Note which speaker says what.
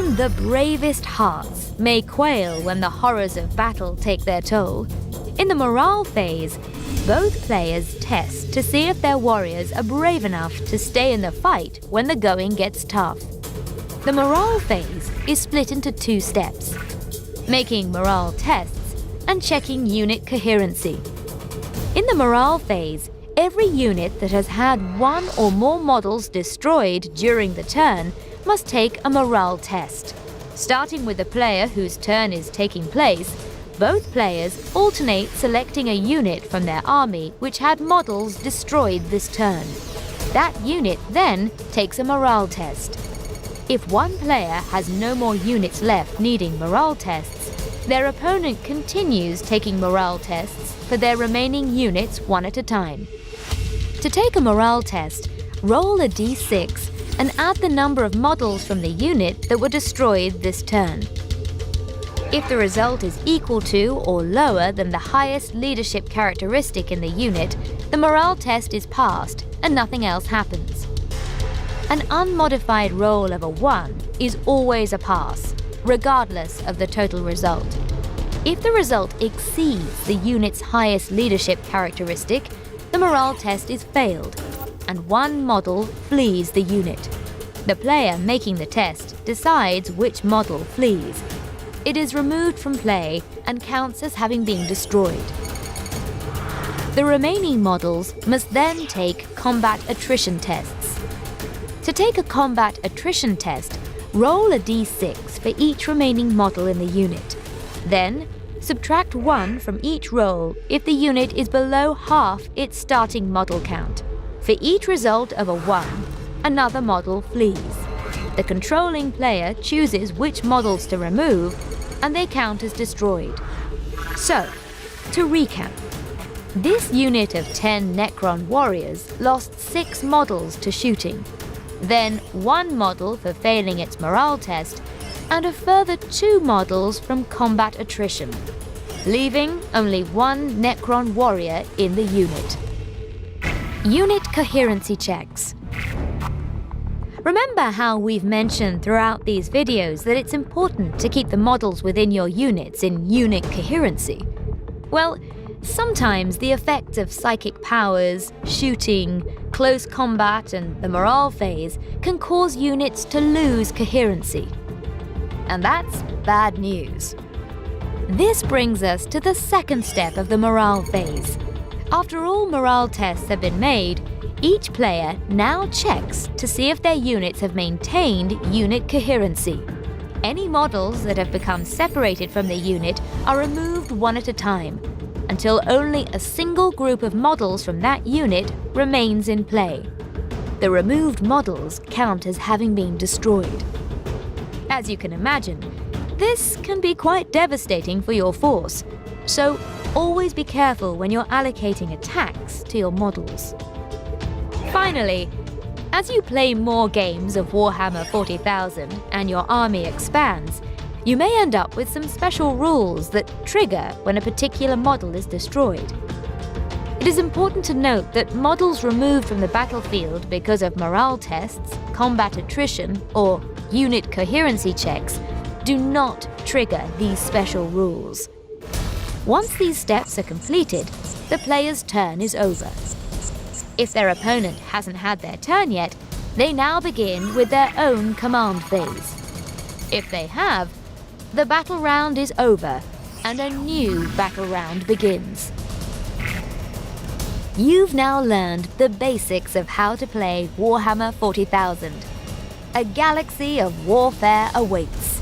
Speaker 1: Even the bravest hearts may quail when the horrors of battle take their toll. In the morale phase, both players test to see if their warriors are brave enough to stay in the fight when the going gets tough. The morale phase is split into two steps: making morale tests and checking unit coherency. In the morale phase, every unit that has had one or more models destroyed during the turn must take a morale test. Starting with the player whose turn is taking place, both players alternate selecting a unit from their army which had models destroyed this turn. That unit then takes a morale test. If one player has no more units left needing morale tests, their opponent continues taking morale tests for their remaining units one at a time. To take a morale test, roll a d6 and add the number of models from the unit that were destroyed this turn. If the result is equal to or lower than the highest leadership characteristic in the unit, the morale test is passed and nothing else happens. An unmodified roll of a 1 is always a pass, regardless of the total result. If the result exceeds the unit's highest leadership characteristic, the morale test is failed, and one model flees the unit. The player making the test decides which model flees. It is removed from play and counts as having been destroyed. The remaining models must then take combat attrition tests. To take a combat attrition test, roll a d6 for each remaining model in the unit. Then, subtract 1 from each roll if the unit is below half its starting model count. For each result of a 1, another model flees. The controlling player chooses which models to remove, and they count as destroyed. So, to recap, this unit of 10 Necron warriors lost 6 models to shooting, then 1 model for failing its morale test, and a further 2 models from combat attrition, leaving only 1 Necron warrior in the unit. Unit coherency checks. Remember how we've mentioned throughout these videos that it's important to keep the models within your units in unit coherency? Well, sometimes the effects of psychic powers, shooting, close combat, and the morale phase can cause units to lose coherency. And that's bad news. This brings us to the second step of the morale phase. After all morale tests have been made, each player now checks to see if their units have maintained unit coherency. Any models that have become separated from the unit are removed one at a time, until only a single group of models from that unit remains in play. The removed models count as having been destroyed. As you can imagine, this can be quite devastating for your force, so always be careful when you're allocating attacks to your models. Finally, as you play more games of Warhammer 40,000 and your army expands, you may end up with some special rules that trigger when a particular model is destroyed. It is important to note that models removed from the battlefield because of morale tests, combat attrition, or unit coherency checks do not trigger these special rules. Once these steps are completed, the player's turn is over. If their opponent hasn't had their turn yet, they now begin with their own command phase. If they have, the battle round is over and a new battle round begins. You've now learned the basics of how to play Warhammer 40,000. A galaxy of warfare awaits.